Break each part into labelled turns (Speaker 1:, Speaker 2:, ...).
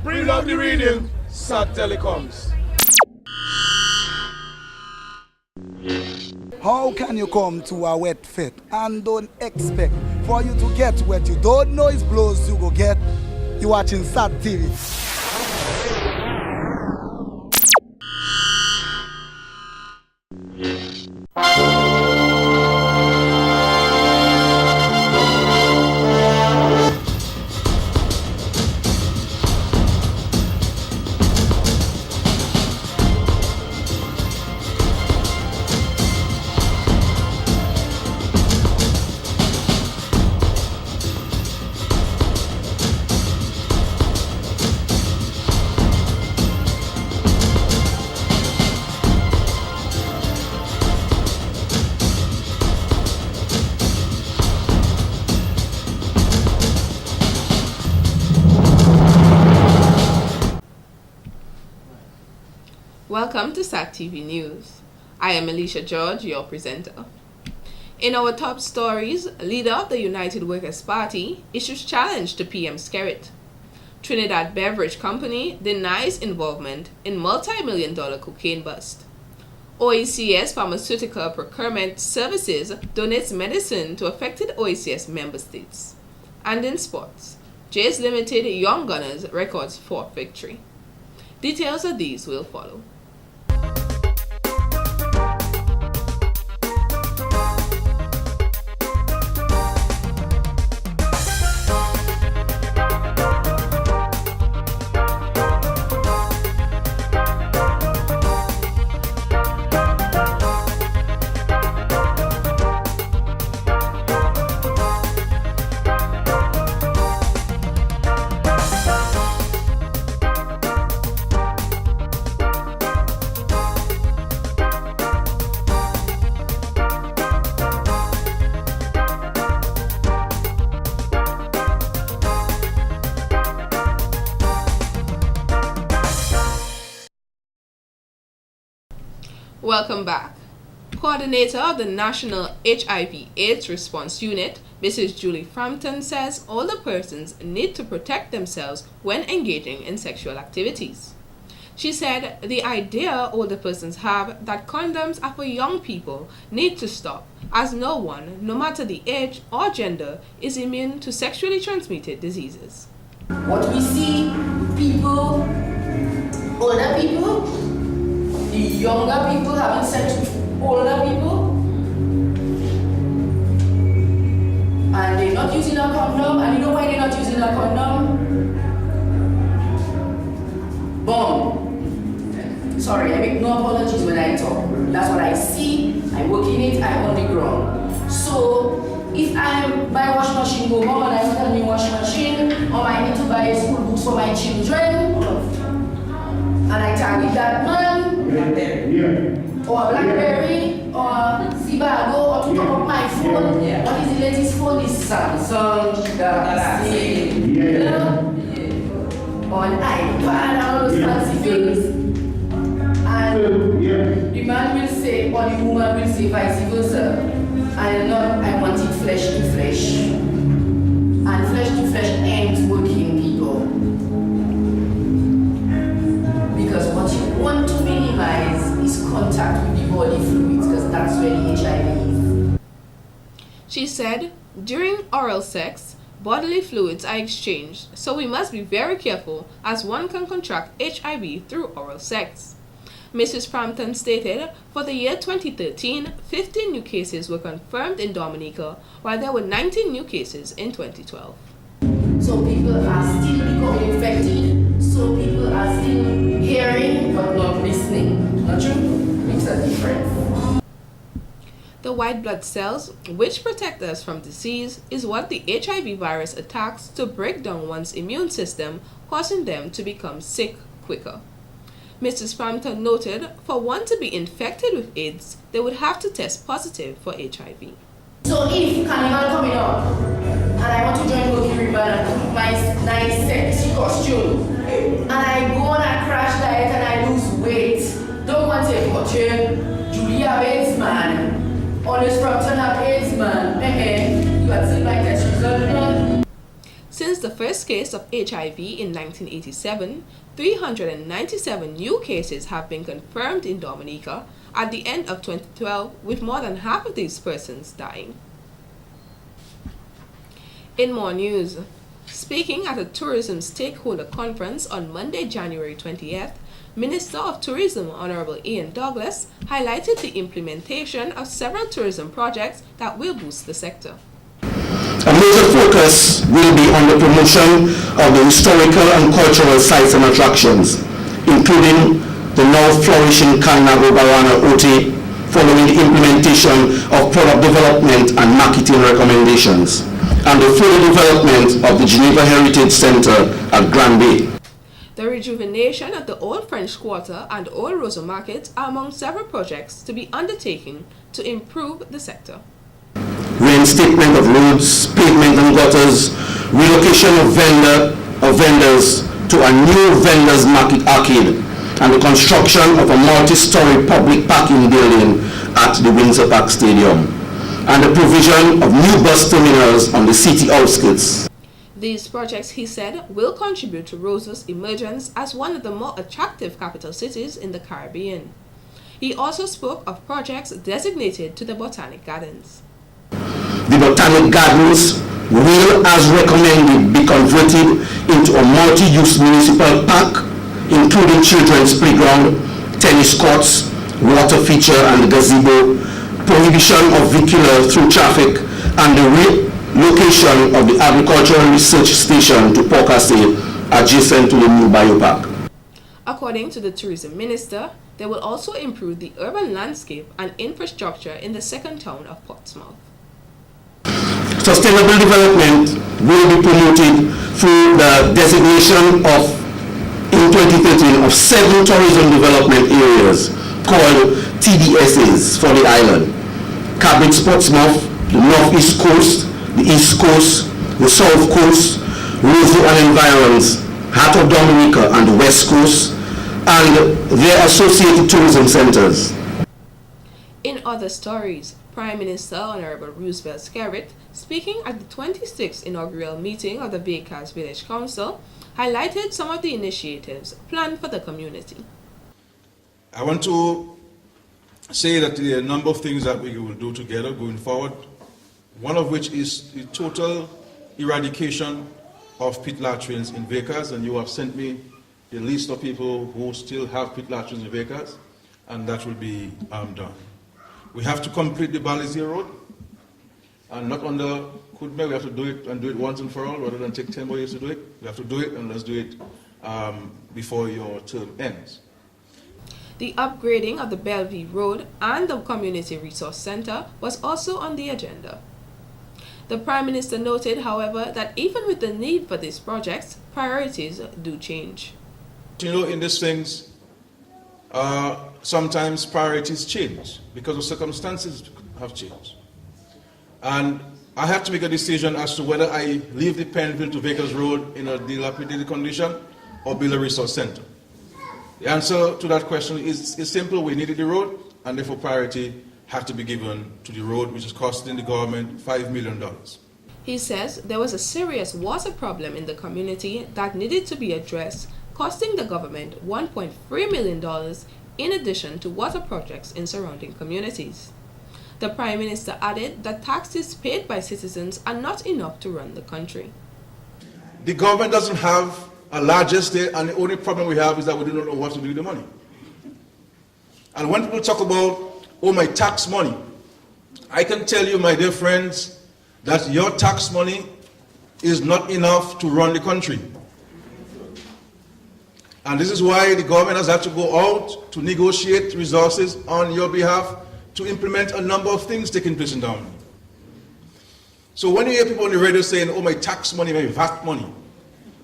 Speaker 1: Bring out the reading, SAT Telecoms.
Speaker 2: How can you come to a wet fit and don't expect for you to get wet? You don't know it's blows you go get. You watching SAT TV.
Speaker 3: Welcome to SAT TV News. I am Alicia George, your presenter. In our top stories, leader of the United Workers' Party issues challenge to PM Skerrit. Trinidad Beverage Company denies involvement in multi-million-dollar cocaine bust. OECS Pharmaceutical Procurement Services donates medicine to affected OECS member states. And in sports, Jays Limited Young Gunners records fourth victory. Details of these will follow. Welcome back. Coordinator of the National HIV/AIDS Response Unit, Mrs. Julie Frampton, says older persons need to protect themselves when engaging in sexual activities. She said the idea older persons have that condoms are for young people need to stop, as no one, no matter the age or gender, is immune to sexually transmitted diseases.
Speaker 4: What we see, people, older people, the younger people having sex with older people, and they're not using a condom. And you know why they're not using a condom? Boom. Sorry, I make no apologies when I talk. That's what I see. I work in it. I'm on the ground. So if I'm buy washing machine, go home and I put a new washing machine, or I need to buy school books for my children, and I target that man, or BlackBerry, or Zibago, or to top up my phone. What is the latest phone? Is Samsung, Galaxy, or an iPad, all those fancy things. And the man will say, or the woman will say vice versa. I want it flesh to flesh. And flesh to flesh ain't working, people. Because what you want to minimize is contact with the body fluids, because that's where the HIV is.
Speaker 3: She said, during oral sex, bodily fluids are exchanged, so we must be very careful as one can contract HIV through oral sex. Mrs. Frampton stated, for the year 2013, 15 new cases were confirmed in Dominica, while there were 19 new cases in 2012.
Speaker 4: So people are still becoming infected, so people are still hearing but not listening. Not true? Makes a difference.
Speaker 3: The white blood cells, which protect us from disease, is what the HIV virus attacks to break down one's immune system, causing them to become sick quicker. Mrs. Frampton noted, for one to be infected with AIDS, they would have to test positive for HIV.
Speaker 4: So if Carnival coming up, and I want to join Working Ribbon and put my nice sexy costume, and I go on a crash diet and I lose weight, don't want to say, but Julia have AIDS, man. Honest Frampton have AIDS, man. You got to see my test result.
Speaker 3: Since the first case of HIV in 1987, 397 new cases have been confirmed in Dominica at the end of 2012, with more than half of these persons dying. In more news, speaking at a tourism stakeholder conference on Monday, January 20th, Minister of Tourism Honorable Ian Douglas highlighted the implementation of several tourism projects that will boost the sector.
Speaker 5: A major focus will be on the promotion of the historical and cultural sites and attractions, including the now flourishing Kainago Barana Oti, following the implementation of product development and marketing recommendations, and the further development of the Geneva Heritage Center at Grand Bay.
Speaker 3: The rejuvenation of the Old French Quarter and Old Rosa Market are among several projects to be undertaken to improve the sector.
Speaker 5: Reinstatement of roads, pavement and gutters, relocation of vendors to a new vendors market arcade, and the construction of a multi-story public parking building at the Windsor Park Stadium, and the provision of new bus terminals on the city outskirts.
Speaker 3: These projects, he said, will contribute to Rosa's emergence as one of the more attractive capital cities in the Caribbean. He also spoke of projects designated to the Botanic Gardens.
Speaker 5: The Botanic Gardens will, as recommended, be converted into a multi-use municipal park, including children's playground, tennis courts, water feature and gazebo, prohibition of vehicular through traffic, and the relocation of the agricultural research station to Port Cassay, adjacent to the new biopark.
Speaker 3: According to the tourism minister, they will also improve the urban landscape and infrastructure in the second town of Portsmouth.
Speaker 5: Sustainable development will be promoted through the designation in 2013 of 7 tourism development areas called TDSAs for the island: Cabot Portsmouth, the Northeast Coast, the East Coast, the South Coast, Roseau and environs, Heart of Dominica and the West Coast, and their associated tourism centers.
Speaker 3: In other stories, Prime Minister Honorable Roosevelt Skerritt, speaking at the 26th inaugural meeting of the Bakers Village Council, highlighted some of the initiatives planned for the community.
Speaker 1: I want to say that there are a number of things that we will do together going forward, one of which is the total eradication of pit latrines in Bakers, and you have sent me the list of people who still have pit latrines in Bakers, and that will be done. We have to complete the Balisier Road, and not under Kudme. We have to do it and do it once and for all, rather than take 10 more years to do it. We have to do it, and let's do it before your term ends.
Speaker 3: The upgrading of the Bellevue Road and the Community Resource Center was also on the agenda. The Prime Minister noted, however, that even with the need for these projects, priorities do change.
Speaker 1: You know, in these things, sometimes priorities change because the circumstances have changed. And I have to make a decision as to whether I leave the Penville to Bakers Road in a dilapidated condition or build a resource center. The answer to that question is simple. We needed the road, and therefore priority had to be given to the road, which is costing the government $5 million.
Speaker 3: He says there was a serious water problem in the community that needed to be addressed, costing the government $1.3 million in addition to water projects in surrounding communities. The Prime Minister added that taxes paid by citizens are not enough to run the country.
Speaker 1: The government doesn't have a large estate, and the only problem we have is that we do not know what to do with the money. And when people talk about, oh, my tax money, I can tell you, my dear friends, that your tax money is not enough to run the country. And this is why the government has had to go out to negotiate resources on your behalf to implement a number of things taking place in Dominica. So when you hear people on the radio saying, oh, my tax money, my VAT money,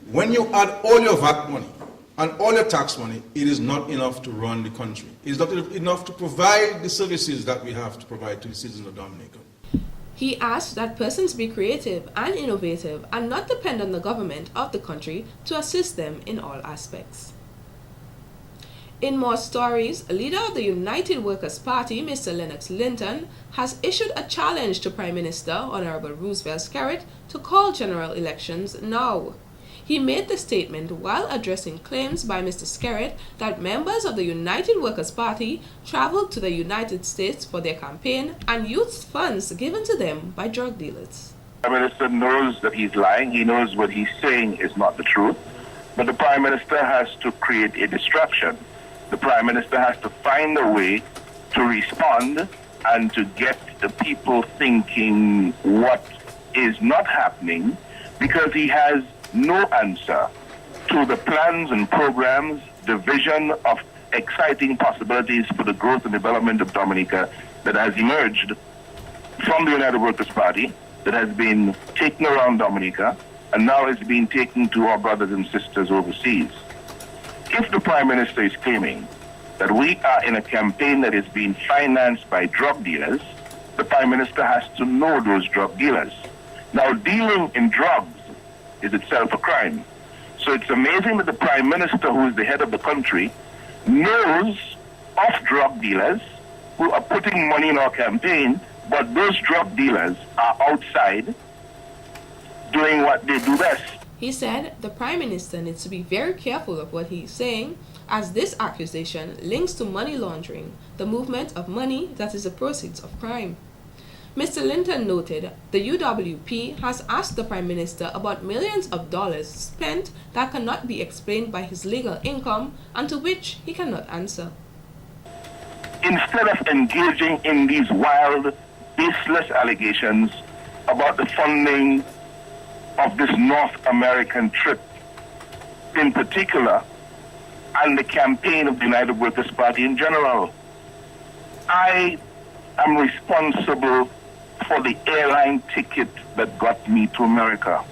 Speaker 1: when you add all your VAT money and all your tax money, it is not enough to run the country. It is not enough to provide the services that we have to provide to the citizens of Dominica.
Speaker 3: He asked that persons be creative and innovative and not depend on the government of the country to assist them in all aspects. In more stories, leader of the United Workers' Party, Mr. Lennox Linton, has issued a challenge to Prime Minister Honorable Roosevelt Skerrit to call general elections now. He made the statement while addressing claims by Mr. Skerrit that members of the United Workers' Party traveled to the United States for their campaign and used funds given to them by drug dealers.
Speaker 6: The Prime Minister knows that he's lying. He knows what he's saying is not the truth. But the Prime Minister has to create a distraction. The Prime Minister has to find a way to respond and to get the people thinking what is not happening, because he has no answer to the plans and programs, the vision of exciting possibilities for the growth and development of Dominica that has emerged from the United Workers' Party, that has been taken around Dominica, and now is being taken to our brothers and sisters overseas. If the Prime Minister is claiming that we are in a campaign that is being financed by drug dealers, the Prime Minister has to know those drug dealers. Now, dealing in drugs is itself a crime. So it's amazing that the Prime Minister, who is the head of the country, knows of drug dealers who are putting money in our campaign, but those drug dealers are outside doing what they do best.
Speaker 3: He said the Prime Minister needs to be very careful of what he is saying, as this accusation links to money laundering, the movement of money that is the proceeds of crime. Mr. Linton noted the UWP has asked the Prime Minister about millions of dollars spent that cannot be explained by his legal income and to which he cannot answer.
Speaker 6: Instead of engaging in these wild, baseless allegations about the funding of this North American trip in particular, and the campaign of the United Workers' Party in general, I am responsible for the airline ticket that got me to America.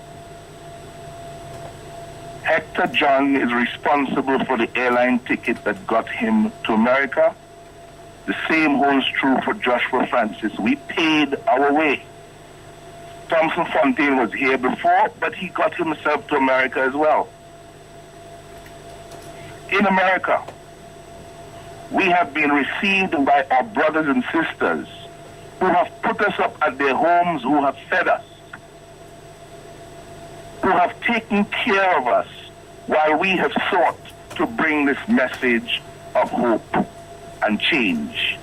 Speaker 6: Hector John is responsible for the airline ticket that got him to America. The same holds true for Joshua Francis. We paid our way. Thompson Fontaine was here before, but he got himself to America as well. In America, we have been received by our brothers and sisters who have put us up at their homes, who have fed us, who have taken care of us while we have sought to bring this message of hope and change.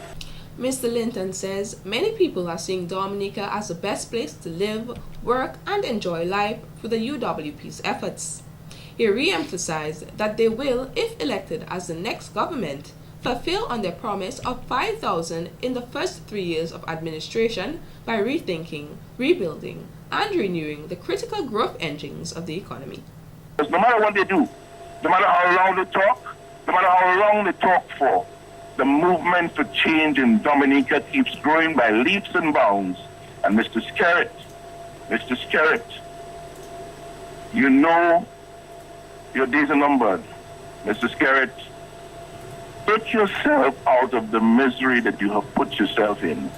Speaker 3: Mr. Linton says many people are seeing Dominica as the best place to live, work, and enjoy life through the UWP's efforts. He re-emphasized that they will, if elected as the next government, fulfill on their promise of 5,000 in the first 3 years of administration by rethinking, rebuilding, and renewing the critical growth engines of the economy.
Speaker 6: No matter what they do, no matter how long they talk, no matter how long they talk for, the movement for change in Dominica keeps growing by leaps and bounds. And Mr. Skerrit, you know your days are numbered. Mr. Skerrit, get yourself out of the misery that you have put yourself in.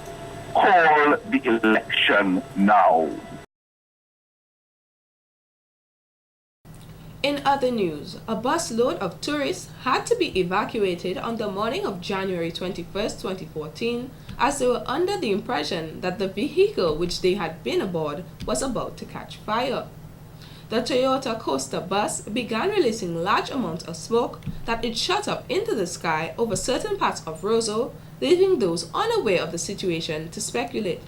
Speaker 6: Call the election now.
Speaker 3: In other news, a busload of tourists had to be evacuated on the morning of January 21, 2014, as they were under the impression that the vehicle which they had been aboard was about to catch fire. The Toyota Coaster bus began releasing large amounts of smoke that it shot up into the sky over certain parts of Roseau, leaving those unaware of the situation to speculate.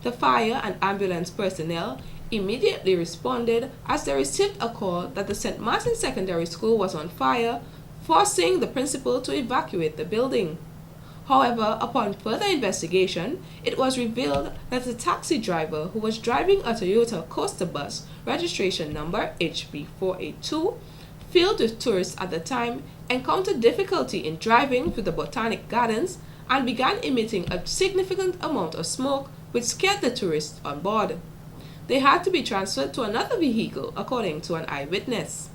Speaker 3: The fire and ambulance personnel immediately responded as they received a call that the St. Martin Secondary School was on fire, forcing the principal to evacuate the building. However, upon further investigation, it was revealed that the taxi driver who was driving a Toyota Coaster bus, registration number HB482, filled with tourists at the time, encountered difficulty in driving through the Botanic Gardens and began emitting a significant amount of smoke which scared the tourists on board. They had to be transferred to another vehicle, according to an eyewitness.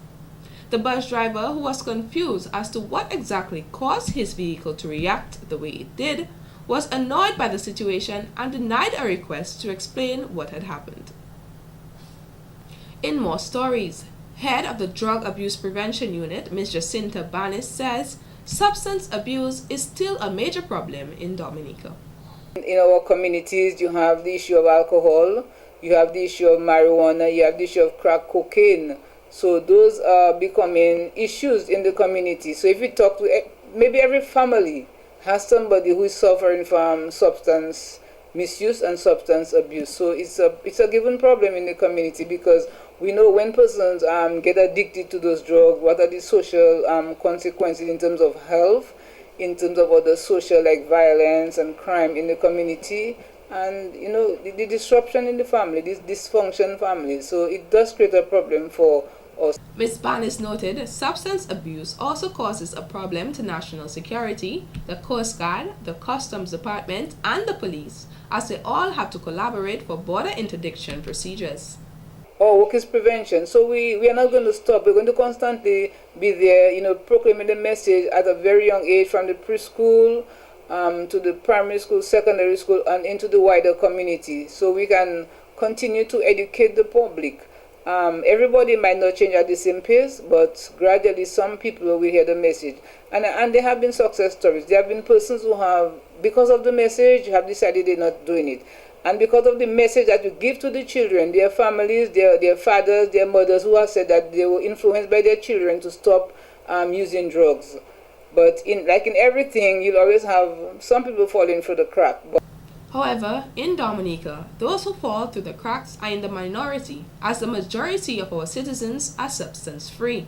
Speaker 3: The bus driver, who was confused as to what exactly caused his vehicle to react the way it did, was annoyed by the situation and denied a request to explain what had happened. In more stories, head of the Drug Abuse Prevention Unit, Ms. Jacinta Banis, says substance abuse is still a major problem in Dominica.
Speaker 7: In our communities, you have the issue of alcohol, you have the issue of marijuana, you have the issue of crack cocaine. So those are becoming issues in the community. So if you talk to maybe every family has somebody who is suffering from substance misuse and substance abuse. So it's a given problem in the community, because we know when persons get addicted to those drugs, what are the social consequences in terms of health, in terms of other social like violence and crime in the community, and the disruption in the family, this dysfunction family. So it does create a problem for us.
Speaker 3: Ms. Banis noted substance abuse also causes a problem to national security, the Coast Guard, the Customs Department, and the police, as they all have to collaborate for border interdiction procedures.
Speaker 7: Our work is prevention, so we are not going to stop. We're going to constantly be there, proclaiming the message at a very young age, from the preschool to the primary school, secondary school, and into the wider community, so we can continue to educate the public. Everybody might not change at the same pace, but gradually some people will hear the message. And there have been success stories. There have been persons who have, because of the message, have decided they're not doing it. And because of the message that you give to the children, their families, their fathers, their mothers, who have said that they were influenced by their children to stop using drugs. But in everything, you'll always have some people falling through the crack.
Speaker 3: However, in Dominica, those who fall through the cracks are in the minority, as the majority of our citizens are substance-free.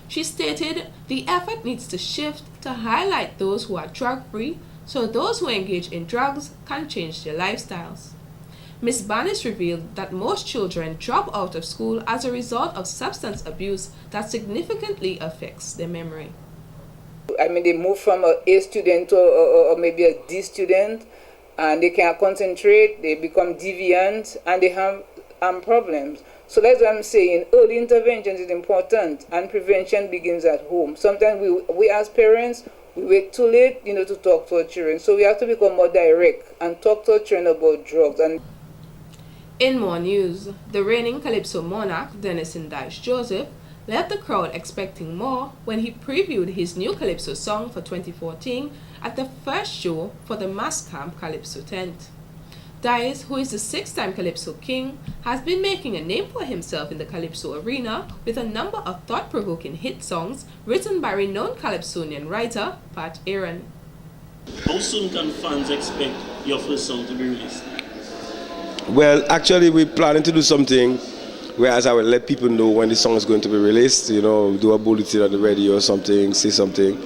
Speaker 3: She stated the effort needs to shift to highlight those who are drug-free, so those who engage in drugs can change their lifestyles. Ms. Banis revealed that most children drop out of school as a result of substance abuse that significantly affects their memory.
Speaker 7: They move from an A student to or maybe a D student, and they can't concentrate, they become deviant, and they have problems. So that's what I'm saying. Early intervention is important, and prevention begins at home. Sometimes we as parents, we wait too late, to talk to our children. So we have to become more direct and talk to our children about drugs. And
Speaker 3: in more news, the reigning Calypso monarch, Denison Dice Joseph, left the crowd expecting more when he previewed his new Calypso song for 2014 at the first show for the Mass Camp Calypso tent. Dice, who is the 6-time Calypso king, has been making a name for himself in the Calypso arena with a number of thought-provoking hit songs written by renowned Calypsonian writer Pat Aaron.
Speaker 8: How soon can fans expect your first song to be released?
Speaker 9: Well, actually, we're planning to do something whereas I will let people know when the song is going to be released, do a bulletin on the radio or something, say something,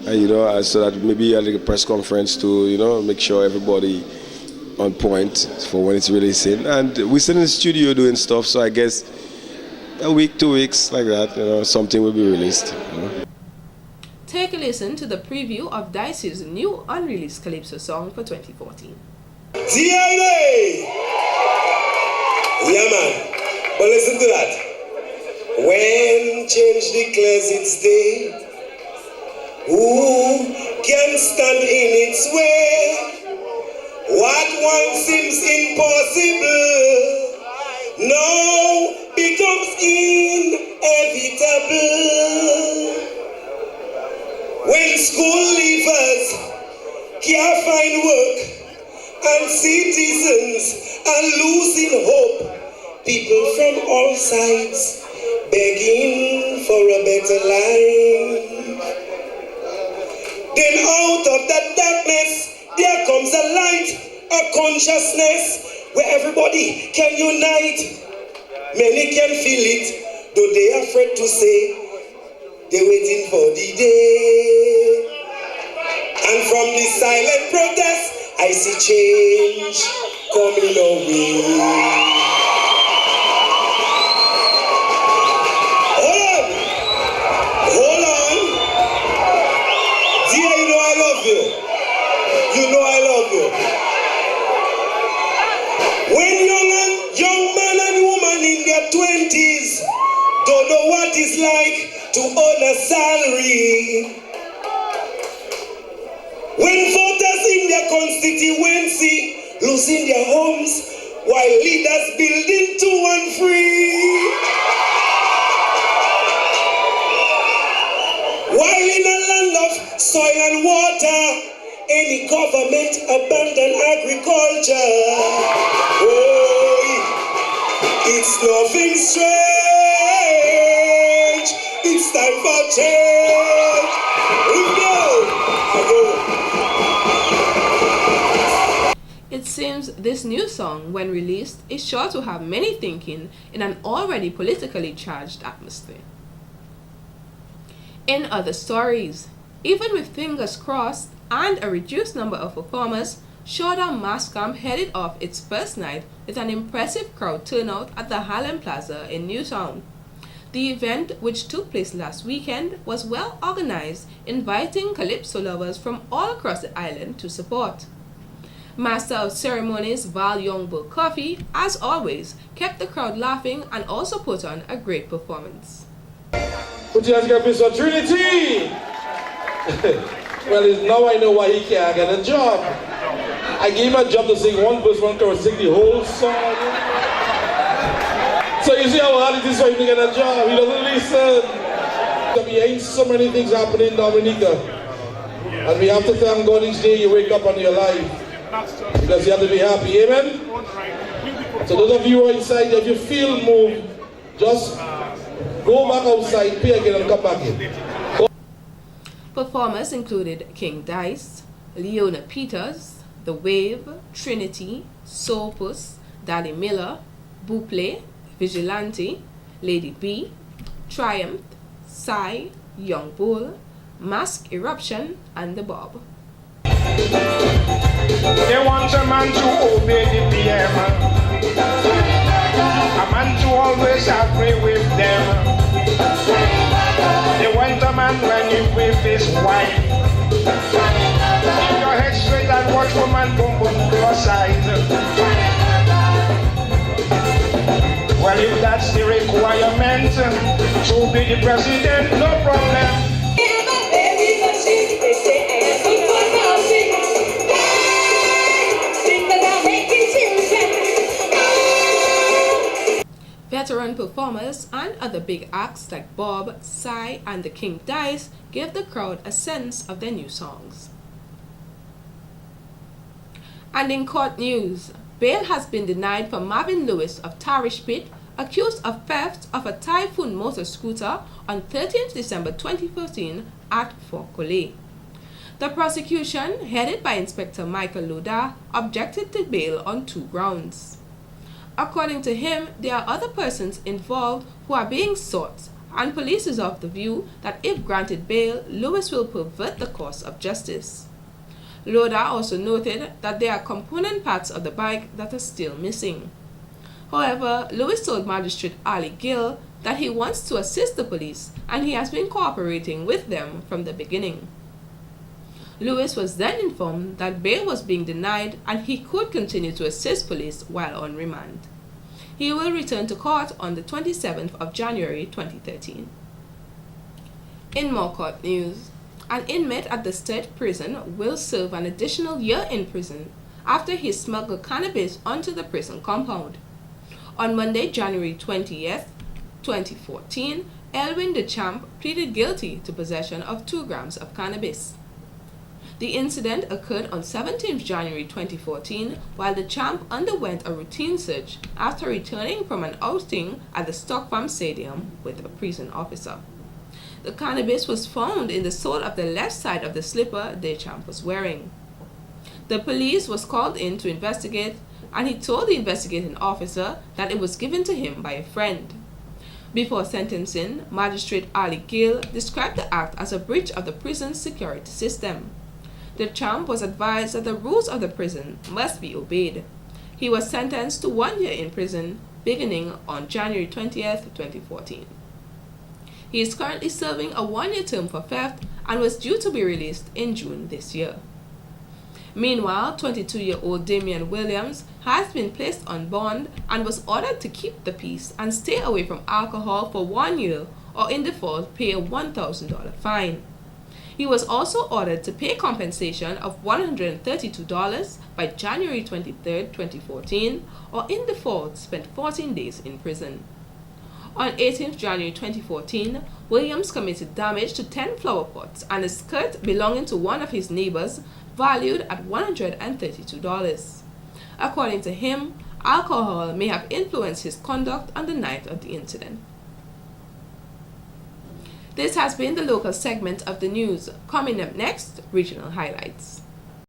Speaker 9: and, so that maybe at a press conference to, make sure everybody on point for when it's releasing. And we're still in the studio doing stuff, so I guess a week, 2 weeks, like that, something will be released.
Speaker 3: Take a listen to the preview of Dice's new unreleased Calypso song for 2014.
Speaker 10: DNA! Yeah, man. But listen to that. When change declares its day, who can stand in its way? What once seems impossible now becomes inevitable. When school leavers can't find work and citizens are losing hope, people from all sides begging for a better life. Then out of that darkness, there comes a light, a consciousness where everybody can unite. Many can feel it, though they are afraid to say they're waiting for the day. And from this silent protest, I see change coming our way. You know I love you. When young man and woman in their 20s don't know what it's like to earn a salary. When voters in their constituency losing their homes while leaders building 2 and 3. While in a land of soil and water. Any government abandon agriculture. Oh, it's nothing strange. It's time for change. We go.
Speaker 3: It seems this new song, when released, is sure to have many thinking in an already politically charged atmosphere. In other stories, even with fingers crossed and a reduced number of performers, Showdown Mass Camp headed off its first night with an impressive crowd turnout at the Harlem Plaza in Newtown. The event, which took place last weekend, was well organized, inviting calypso lovers from all across the island to support. Master of Ceremonies Val Youngbull Coffee, as always, kept the crowd laughing and also put on a great performance.
Speaker 11: Put your hands together, Mr. Trinity! Well, now I know why he can't get a job. I gave him a job to sing one verse, one chorus, sing the whole song. So you see how hard it is for him to get a job. He doesn't listen. Behind so many things happening in Dominica. And we have to thank God each day you wake up and you're alive. Because you have to be happy, amen? So those of you who are inside, if you feel moved, just go back outside, pay again and come back in.
Speaker 3: Performers included King Dice, Leona Peters, The Wave, Trinity, Soulpuss, Daddy Miller, Buple, Vigilante, Lady B, Triumph, Psy, Young Bull, Mask Eruption, and The Bob.
Speaker 12: They want a man to obey the PM, a man to always agree with them. They want a man when he with his wife. Keep your head straight and watch woman boom boom cross-eyed. Well, if that's the requirement to be the president, no problem.
Speaker 3: Veteran performers and other big acts like Bob, Psy, and the King Dice gave the crowd a sense of their new songs. And in court news, bail has been denied for Marvin Lewis of Tarish Pit, accused of theft of a Typhoon motor scooter on 13th December 2014 at Fort Collet. The prosecution, headed by Inspector Michael Loda, objected to bail on 2 grounds. According to him, there are other persons involved who are being sought, and police is of the view that if granted bail, Lewis will pervert the course of justice. Loda also noted that there are component parts of the bike that are still missing. However, Lewis told Magistrate Ali Gill that he wants to assist the police and he has been cooperating with them from the beginning. Lewis was then informed that bail was being denied and he could continue to assist police while on remand. He will return to court on the 27th of January 2013. In more court news, an inmate at the State Prison will serve an additional year in prison after he smuggled cannabis onto the prison compound. On Monday, January 20th, 2014, Elwin DeChamp pleaded guilty to possession of 2 grams of cannabis. The incident occurred on 17th January 2014 while DeChamp underwent a routine search after returning from an outing at the Stock Farm Stadium with a prison officer. The cannabis was found in the sole of the left side of the slipper DeChamp was wearing. The police was called in to investigate, and he told the investigating officer that it was given to him by a friend. Before sentencing, Magistrate Ali Gill described the act as a breach of the prison's security system. DeChamp was advised that the rules of the prison must be obeyed. He was sentenced to 1 year in prison beginning on January 20th, 2014. He is currently serving a 1-year term for theft and was due to be released in June this year. Meanwhile, 22-year-old Damian Williams has been placed on bond and was ordered to keep the peace and stay away from alcohol for 1 year or in default pay a $1,000 fine. He was also ordered to pay compensation of $132 by January 23, 2014, or in default spent 14 days in prison. On 18th January 2014, Williams committed damage to 10 flower pots and a skirt belonging to one of his neighbors, valued at $132. According to him, alcohol may have influenced his conduct on the night of the incident. This has been the local segment of the news. Coming up next, regional highlights.